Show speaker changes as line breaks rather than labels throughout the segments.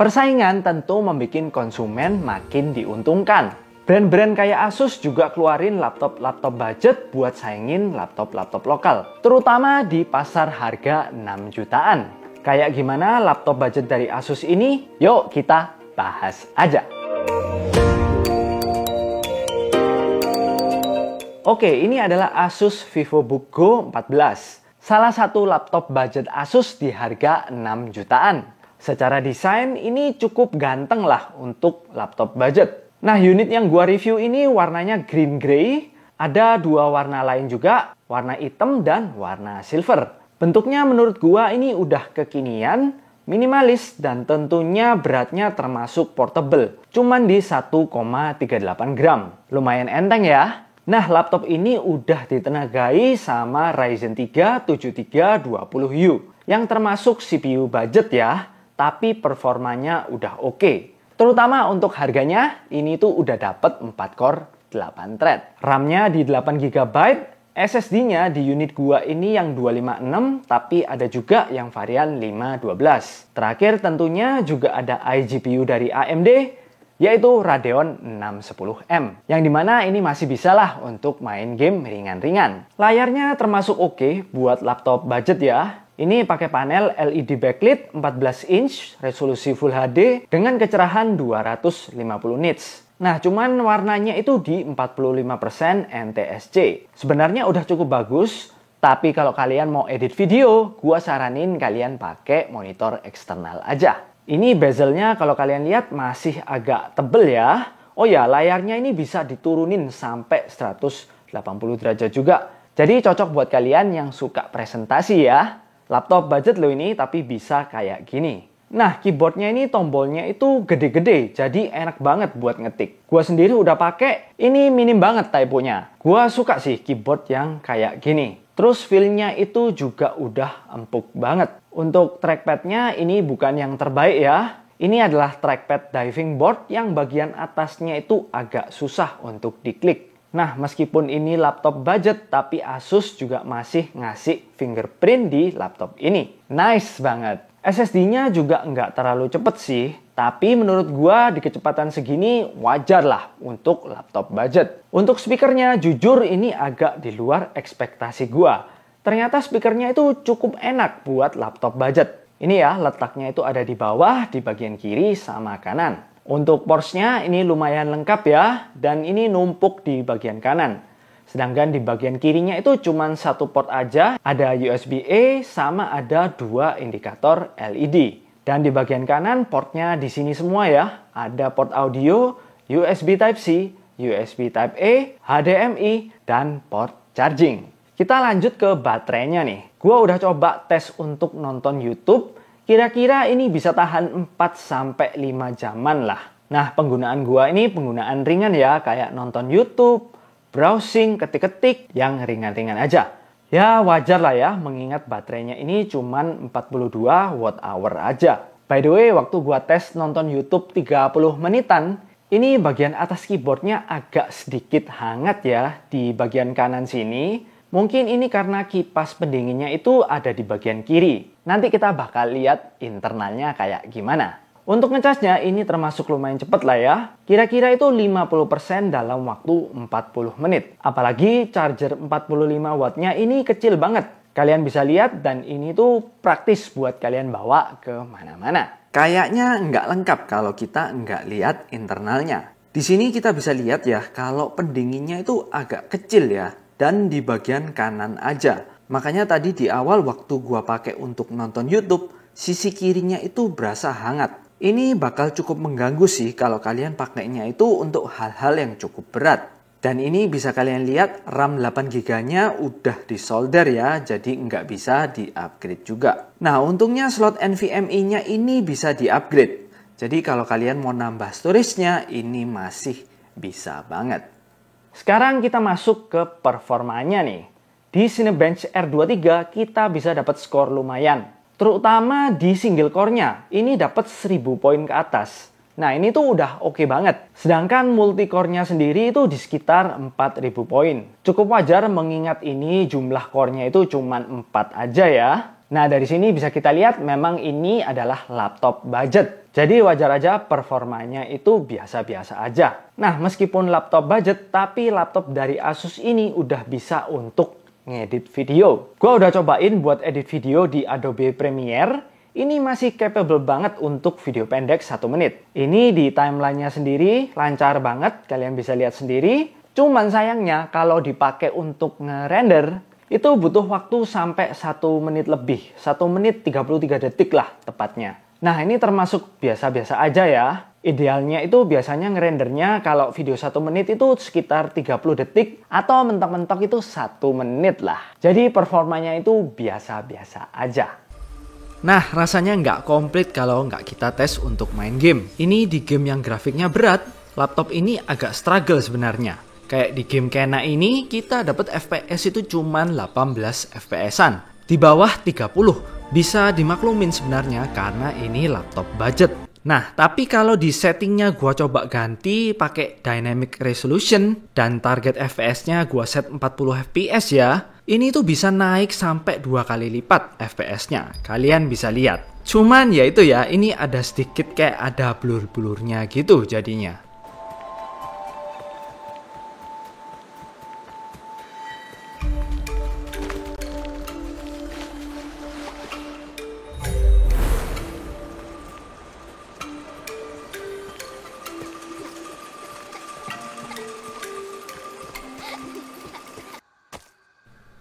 Persaingan tentu membuat konsumen makin diuntungkan. Brand-brand kayak Asus juga keluarin laptop-laptop budget buat saingin laptop-laptop lokal, terutama di pasar harga 6 jutaan. Kayak gimana laptop budget dari Asus ini? Yuk kita bahas aja. Oke, ini adalah Asus VivoBook Go 14. Salah satu laptop budget Asus di harga 6 jutaan. Secara desain ini cukup ganteng lah untuk laptop budget. Nah, unit yang gua review ini warnanya green gray. Ada dua warna lain juga, warna hitam dan warna silver. Bentuknya menurut gua ini udah kekinian, minimalis, dan tentunya beratnya termasuk portable. Cuman di 1,38 gram. Lumayan enteng ya. Nah, laptop ini udah ditenagai sama Ryzen 3 7320U. Yang termasuk CPU budget ya. Tapi performanya udah oke. Terutama untuk harganya, ini tuh udah dapet 4 core 8 thread. RAM-nya di 8 GB, SSD-nya di unit gua ini yang 256, tapi ada juga yang varian 512. Terakhir tentunya juga ada iGPU dari AMD, yaitu Radeon 610M. Yang dimana ini masih bisa lah untuk main game ringan-ringan. Layarnya termasuk oke buat laptop budget ya. Ini pakai panel LED backlit 14 inch, resolusi Full HD dengan kecerahan 250 nits. Nah, cuman warnanya itu di 45% NTSC. Sebenarnya udah cukup bagus, tapi kalau kalian mau edit video, gua saranin kalian pakai monitor eksternal aja. Ini bezelnya kalau kalian lihat masih agak tebel ya. Oh ya, layarnya ini bisa diturunin sampai 180 derajat juga. Jadi cocok buat kalian yang suka presentasi ya. Laptop budget lo ini tapi bisa kayak gini. Nah, keyboardnya ini tombolnya itu gede-gede, jadi enak banget buat ngetik. Gua sendiri udah pakai, ini minim banget typonya. Gua suka sih keyboard yang kayak gini. Terus feel-nya itu juga udah empuk banget. Untuk trackpad-nya ini bukan yang terbaik ya. Ini adalah trackpad diving board yang bagian atasnya itu agak susah untuk diklik. Nah, meskipun ini laptop budget, tapi Asus juga masih ngasih fingerprint di laptop ini. Nice banget. SSD-nya juga nggak terlalu cepet sih, tapi menurut gua di kecepatan segini wajar lah untuk laptop budget. Untuk speakernya, jujur ini agak di luar ekspektasi gua. Ternyata speakernya itu cukup enak buat laptop budget. Ini ya, letaknya itu ada di bawah, di bagian kiri sama kanan. Untuk ports-nya ini lumayan lengkap ya, dan ini numpuk di bagian kanan. Sedangkan di bagian kirinya itu cuma satu port aja, ada USB-A sama ada dua indikator LED. Dan di bagian kanan portnya di sini semua ya, ada port audio, USB Type-C, USB Type-A, HDMI, dan port charging. Kita lanjut ke baterainya nih. Gua udah coba tes untuk nonton YouTube. Kira-kira ini bisa tahan 4-5 jaman lah. Nah, penggunaan gua ini penggunaan ringan ya, kayak nonton YouTube, browsing, ketik-ketik, yang ringan-ringan aja. Ya, wajar lah ya, mengingat baterainya ini cuman 42 Wh aja. By the way, waktu gua tes nonton YouTube 30 menitan, ini bagian atas keyboardnya agak sedikit hangat ya, di bagian kanan sini. Mungkin ini karena kipas pendinginnya itu ada di bagian kiri. Nanti kita bakal lihat internalnya kayak gimana. Untuk ngecasnya ini termasuk lumayan cepet lah ya. Kira-kira itu 50% dalam waktu 40 menit. Apalagi charger 45 wattnya ini kecil banget. Kalian bisa lihat dan ini tuh praktis buat kalian bawa ke mana-mana. Kayaknya nggak lengkap kalau kita nggak lihat internalnya. Di sini kita bisa lihat ya kalau pendinginnya itu agak kecil ya. Dan di bagian kanan aja. Makanya tadi di awal waktu gua pakai untuk nonton YouTube, sisi kirinya itu berasa hangat. Ini bakal cukup mengganggu sih kalau kalian pakainya itu untuk hal-hal yang cukup berat. Dan ini bisa kalian lihat RAM 8GB-nya udah disolder ya, jadi nggak bisa di-upgrade juga. Nah, untungnya slot NVMe-nya ini bisa di-upgrade. Jadi kalau kalian mau nambah storage-nya, ini masih bisa banget. Sekarang kita masuk ke performanya nih. Di Cinebench R23 kita bisa dapat skor lumayan. Terutama di single core-nya. Ini dapat 1000 poin ke atas. Nah, ini tuh udah oke banget. Sedangkan multi-core-nya sendiri itu di sekitar 4000 poin. Cukup wajar mengingat ini jumlah core-nya itu cuma 4 aja ya. Nah, dari sini bisa kita lihat memang ini adalah laptop budget. Jadi wajar aja performanya itu biasa-biasa aja. Nah, meskipun laptop budget, tapi laptop dari Asus ini udah bisa untuk ngedit video. Gua udah cobain buat edit video di Adobe Premiere. Ini masih capable banget untuk video pendek 1 menit. Ini di timelinenya sendiri lancar banget, kalian bisa lihat sendiri. Cuman sayangnya kalau dipakai untuk nge-render, itu butuh waktu sampai 1 menit lebih. 1 menit 33 detik lah tepatnya. Nah, ini termasuk biasa-biasa aja ya. Idealnya itu biasanya ngerendernya kalau video 1 menit itu sekitar 30 detik atau mentok-mentok itu 1 menit lah. Jadi performanya itu biasa-biasa aja. Nah, rasanya nggak komplit kalau nggak kita tes untuk main game. Ini di game yang grafiknya berat, laptop ini agak struggle sebenarnya. Kayak di game Kena ini, kita dapat FPS itu cuman 18 FPS-an. Di bawah 30. Bisa dimaklumin sebenarnya karena ini laptop budget. Nah, tapi kalau di settingnya gua coba ganti pakai Dynamic Resolution dan target FPS-nya gua set 40 FPS ya, ini tuh bisa naik sampai 2 kali lipat FPS-nya. Kalian bisa lihat. Cuman ya itu ya, ini ada sedikit kayak ada blur-blurnya gitu jadinya.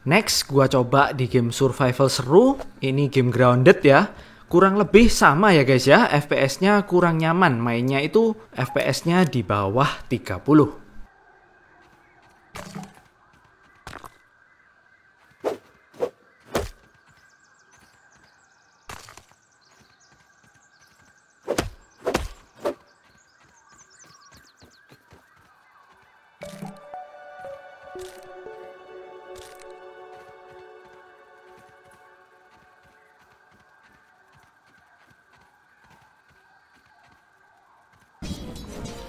Next, gua coba di game survival seru. Ini game Grounded ya. Kurang lebih sama ya guys ya. FPS-nya kurang nyaman. Mainnya itu FPS-nya di bawah 30.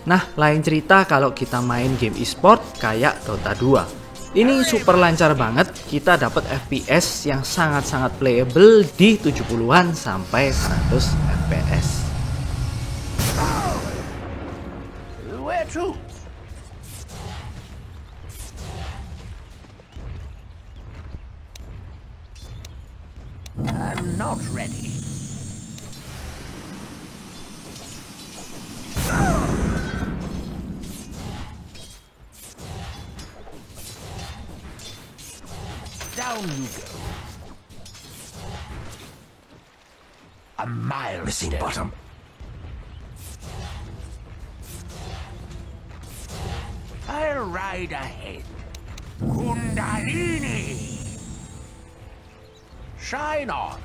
Nah, lain cerita kalau kita main game e-sport kayak Dota 2. Ini super lancar banget, kita dapat FPS yang sangat-sangat playable di 70-an sampai 100 FPS.
Where to? I'm not ready. Down you go. A mile missing bottom. I'll ride ahead. Kundalini! Shine on!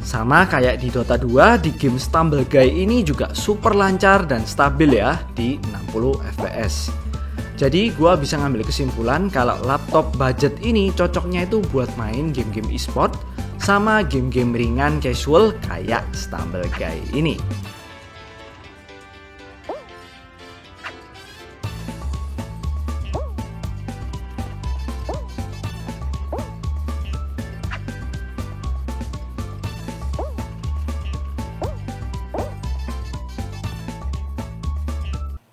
Sama kayak di Dota 2, di game Stumble Guy ini juga super lancar dan stabil ya di 60 FPS. Jadi gua bisa ngambil kesimpulan kalau laptop budget ini cocoknya itu buat main game-game e-sport sama game-game ringan casual kayak Stumble Guy ini.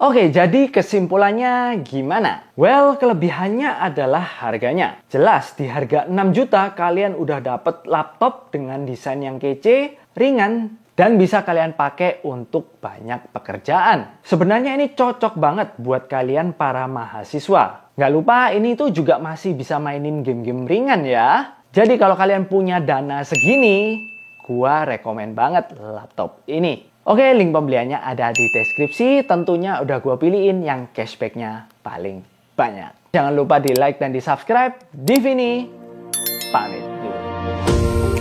Oke, jadi kesimpulannya gimana? Well, kelebihannya adalah harganya. Jelas, di harga 6 juta kalian udah dapet laptop dengan desain yang kece, ringan, dan bisa kalian pakai untuk banyak pekerjaan. Sebenarnya ini cocok banget buat kalian para mahasiswa. Nggak lupa, ini tuh juga masih bisa mainin game-game ringan ya. Jadi kalau kalian punya dana segini, gua rekomen banget laptop ini. Oke, link pembeliannya ada di deskripsi. Tentunya udah gue pilihin yang cashbacknya paling banyak. Jangan lupa di like dan di subscribe. Divini pamit dulu.